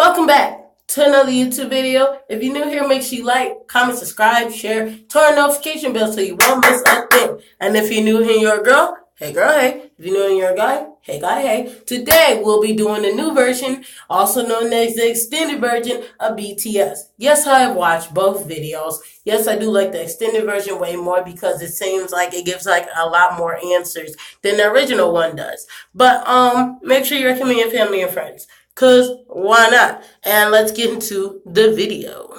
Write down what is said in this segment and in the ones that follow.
Welcome back to another YouTube video. If you're new here, make sure you like, comment, subscribe, share, turn on notification bell so you won't miss a thing. And if you're new here and you're a girl, hey girl, hey. If you're new and you're a guy, hey guy, hey. Today we'll be doing the new version, also known as the extended version of BTS. Yes, I have watched both videos. Yes, I do like the extended version way more because it seems like it gives like a lot more answers than the original one does. But make sure you recommend your family and friends. Cause why not? And let's get into the video.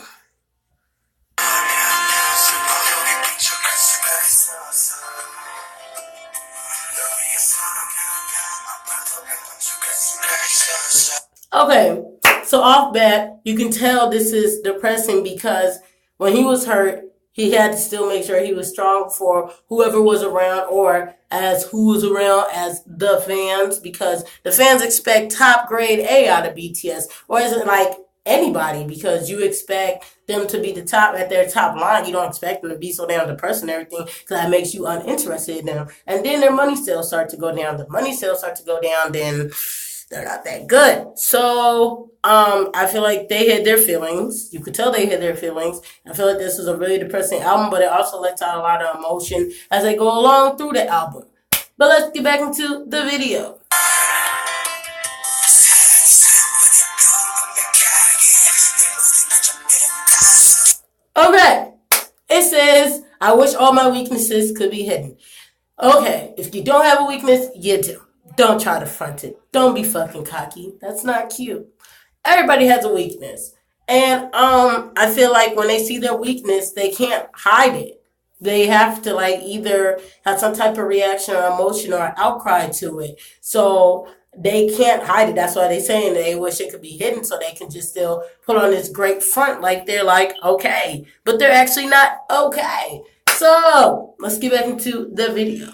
Okay, so off bat, you can tell this is depressing because when he was hurt, he had to still make sure he was strong for whoever was around, or as who was around as the fans, because the fans expect top grade A out of BTS, or is it like anybody, because you expect them to be the top at their top line. You don't expect them to be so damn depressed and everything, because that makes you uninterested in them. And then their money sales start to go down. The money sales start to go down, then they're not that good. So, I feel like they hid their feelings. You could tell they hid their feelings. I feel like this was a really depressing album, but it also lets out a lot of emotion as they go along through the album. But let's get back into the video. Okay. It says, I wish all my weaknesses could be hidden. Okay. If you don't have a weakness, you do. Don't try to front it. Don't be fucking cocky. That's not cute. Everybody has a weakness. And I feel like when they see their weakness, they can't hide it. They have to like either have some type of reaction or emotion or outcry to it. So they can't hide it. That's why they're saying they wish it could be hidden so they can just still put on this great front like they're like okay. But they're actually not okay. So let's get back into the video.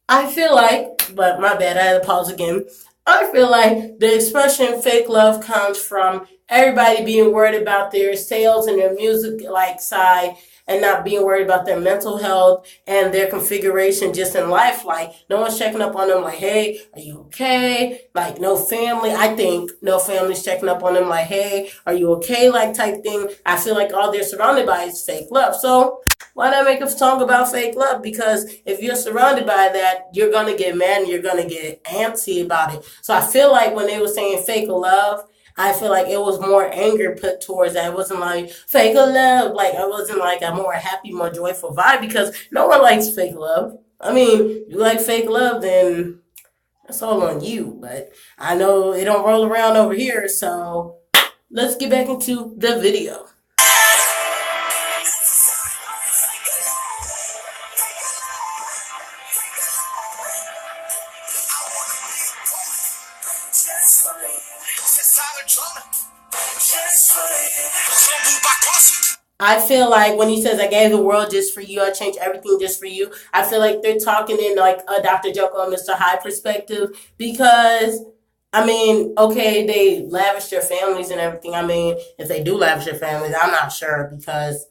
I feel like, but my bad, I had to pause again. I feel like the expression fake love comes from everybody being worried about their sales and their music like side and not being worried about their mental health and their configuration just in life. Like no one's checking up on them like, hey, are you okay? Like no family. I think no family's checking up on them like, hey, are you okay? Like type thing. I feel like all they're surrounded by is fake love. So why not make a song about fake love? Because if you're surrounded by that, you're going to get mad and you're going to get antsy about it. So I feel like when they were saying fake love, I feel like it was more anger put towards that. It wasn't like fake love. Like it wasn't like a more happy, more joyful vibe because no one likes fake love. I mean, you like fake love, then that's all on you. But I know it don't roll around over here. So let's get back into the video. I feel like when he says, I gave the world just for you, I changed everything just for you, I feel like they're talking in like a Dr. Jekyll and Mr. Hyde perspective because, I mean, okay, they lavish their families and everything. I mean, if they do lavish their families, I'm not sure because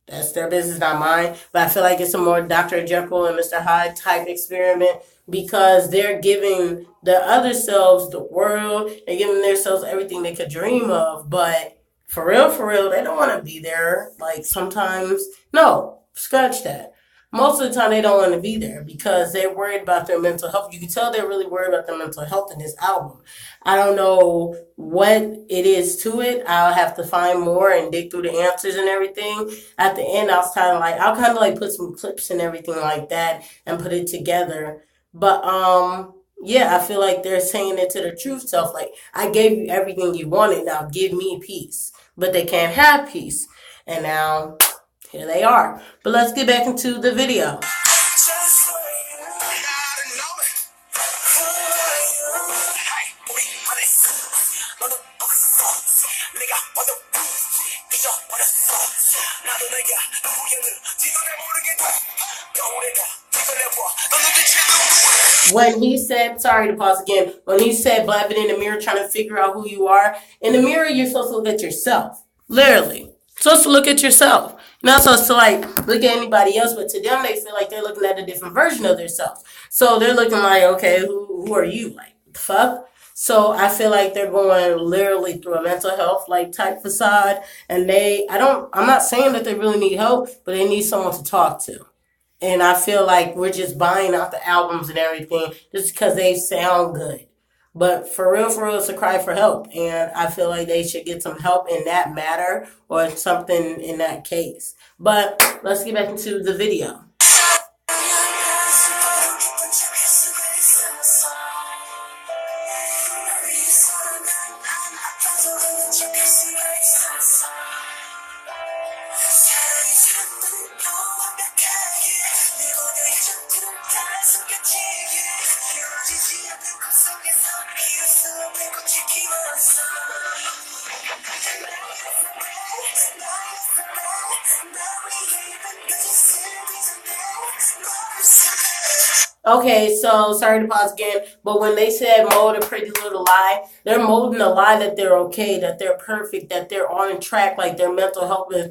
that's their business, not mine. But I feel like it's a more Dr. Jekyll and Mr. Hyde type experiment because they're giving the other selves the world. They're giving themselves everything they could dream of. But for real, they don't want to be there. Like sometimes, no, scratch that. Most of the time they don't want to be there because they're worried about their mental health. You can tell they're really worried about their mental health in this album. I don't know what it is to it. I'll have to find more and dig through the answers and everything. At the end, I'll kind of like put some clips and everything like that and put it together. But, yeah, I feel like they're saying it to their true self. Like, I gave you everything you wanted. Now give me peace. But they can't have peace. And now here they are. But let's get back into the video. When he said, sorry to pause again, when he said blabbing in the mirror trying to figure out who you are, in the mirror you're supposed to look at yourself. Literally. Supposed to look at yourself. No, so like look at anybody else, but to them they feel like they're looking at a different version of themselves. So they're looking like, okay, who are you? Like the fuck. So I feel like they're going literally through a mental health like type facade, and I'm not saying that they really need help, but they need someone to talk to. And I feel like we're just buying out the albums and everything just because they sound good. But for real, it's a cry for help. And I feel like they should get some help in that matter or something in that case. But let's get back into the video. Okay, so sorry to pause again, but when they said mold a pretty little lie, they're molding a lie that they're okay, that they're perfect, that they're on track, like their mental health is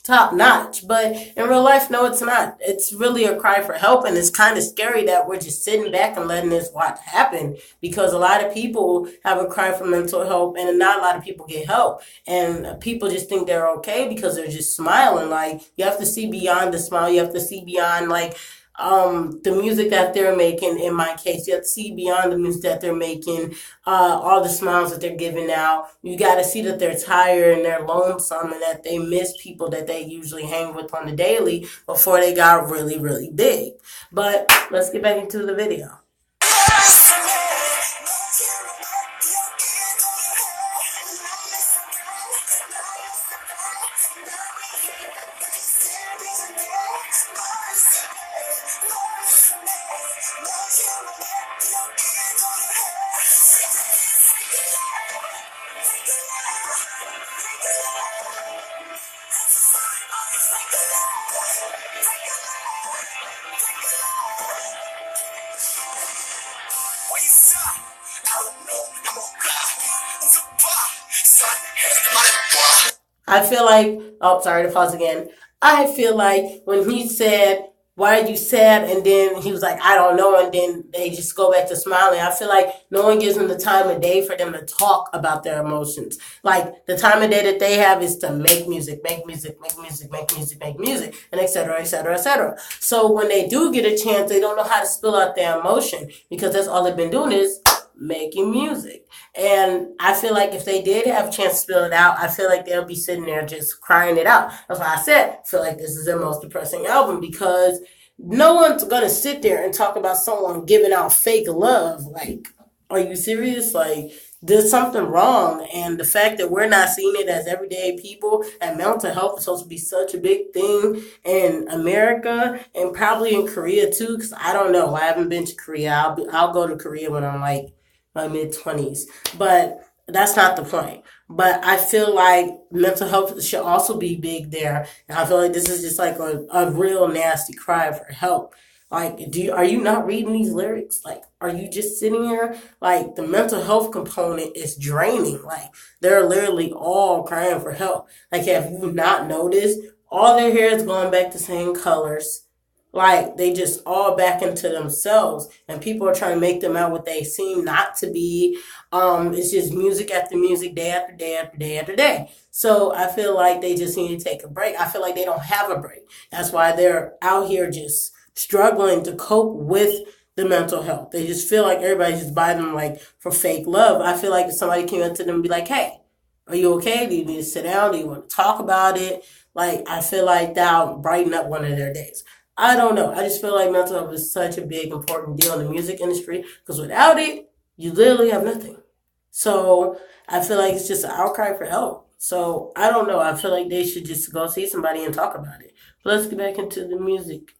top notch. But in real life, no, it's not. It's really a cry for help, and it's kind of scary that we're just sitting back and letting this watch happen because a lot of people have a cry for mental health, and not a lot of people get help. And people just think they're okay because they're just smiling. Like, you have to see beyond the smile, you have to see beyond, like, the music that they're making. In my case, you have to see beyond the music that they're making, all the smiles that they're giving out. You got to see that they're tired and they're lonesome and that they miss people that they usually hang with on the daily before they got really, really big. But let's get back into the video. I feel like, oh, sorry to pause again. I feel like when he said, why are you sad? And then he was like, I don't know. And then they just go back to smiling. I feel like no one gives them the time of day for them to talk about their emotions. Like the time of day that they have is to make music, make music, make music, make music, make music, and et cetera, et cetera, et cetera. So when they do get a chance, they don't know how to spill out their emotion because that's all they've been doing is making music. And I feel like if they did have a chance to spill it out, I feel like they'll be sitting there just crying it out. That's why I said I feel like this is their most depressing album because no one's gonna sit there and talk about someone giving out fake love. Like, are you serious? Like, there's something wrong. And the fact that we're not seeing it as everyday people, and mental health is supposed to be such a big thing in America and probably in Korea too, because I don't know. I haven't been to Korea. I'll go to Korea when I'm like my mid-20s. But that's not the point. But I feel like mental health should also be big there. And I feel like this is just like a real nasty cry for help. Like, are you not reading these lyrics? Like, are you just sitting here? Like, the mental health component is draining. Like, they're literally all crying for help. Like, have you not noticed? All their hair is going back to same colors. Like, they just all back into themselves, and people are trying to make them out what they seem not to be. It's just music after music, day after day after day after day. So I feel like they just need to take a break. I feel like they don't have a break. That's why they're out here just struggling to cope with the mental health. They just feel like everybody's just buying them like for fake love. I feel like if somebody came up to them and be like, hey, are you okay? Do you need to sit down? Do you want to talk about it? Like, I feel like that'll brighten up one of their days. I don't know. I just feel like mental health is such a big, important deal in the music industry because without it, you literally have nothing. So I feel like it's just an outcry for help. So I don't know. I feel like they should just go see somebody and talk about it. But let's get back into the music.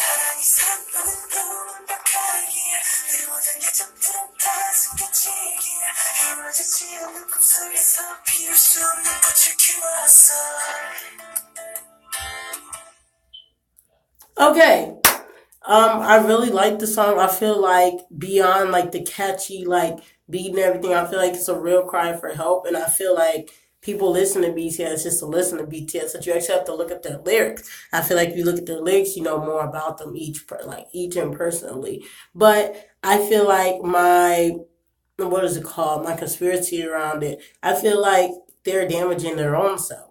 사랑이 사랑만은 완벽하기에 내 모든 예정들은 다 숨겨지기에 이루어지지 않는 꿈속에서 피울 수 없는 꽃을 키웠어. Okay. I really like the song. I feel like beyond like the catchy like beat and everything, I feel like it's a real cry for help, and I feel like people listen to BTS just to listen to BTS. But you actually have to look at their lyrics. I feel like if you look at their lyrics, you know more about them each and personally. But I feel like my what is it called? My conspiracy around it. I feel like they're damaging their own self.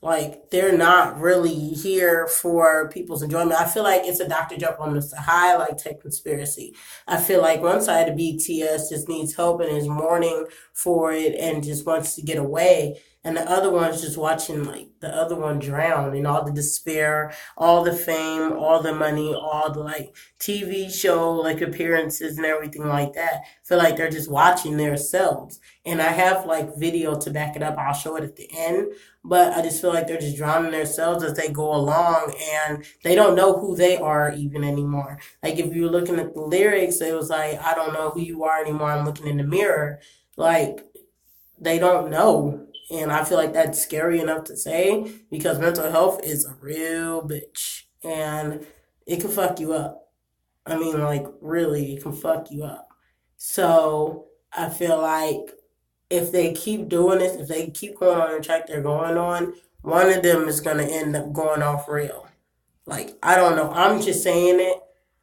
Like they're not really here for people's enjoyment. I feel like it's a Dr. Jekyll and Mr. Hyde like tech conspiracy. I feel like one side of BTS just needs help and is mourning for it and just wants to get away. And the other one's just watching like the other one drown in all the despair, all the fame, all the money, all the like TV show like appearances and everything like that. I feel like they're just watching themselves. And I have like video to back it up. I'll show it at the end, but I just feel like they're just drowning themselves as they go along and they don't know who they are even anymore. Like if you're looking at the lyrics, it was like, I don't know who you are anymore. I'm looking in the mirror. Like they don't know. And I feel like that's scary enough to say because mental health is a real bitch and it can fuck you up. I mean, like, really, it can fuck you up. So I feel like if they keep doing this, if they keep going on the track they're going on, one of them is going to end up going off real. Like, I don't know. I'm just saying it.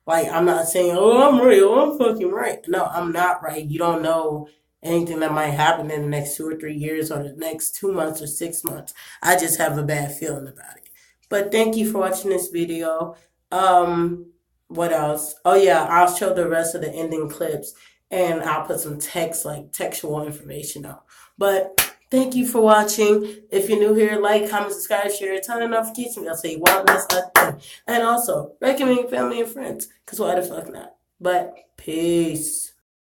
Like, I'm not saying, oh, I'm real. I'm fucking right. No, I'm not right. You don't know anything that might happen in the next 2 or 3 years or the next 2 months or 6 months. I just have a bad feeling about it. But thank you for watching this video. What else? Oh yeah, I'll show the rest of the ending clips and I'll put some text, like textual information out. But thank you for watching. If you're new here, like, comment, subscribe, share, turn on notifications. I'll say you won't miss a thing. And also, recommend family and friends. Because why the fuck not? But peace.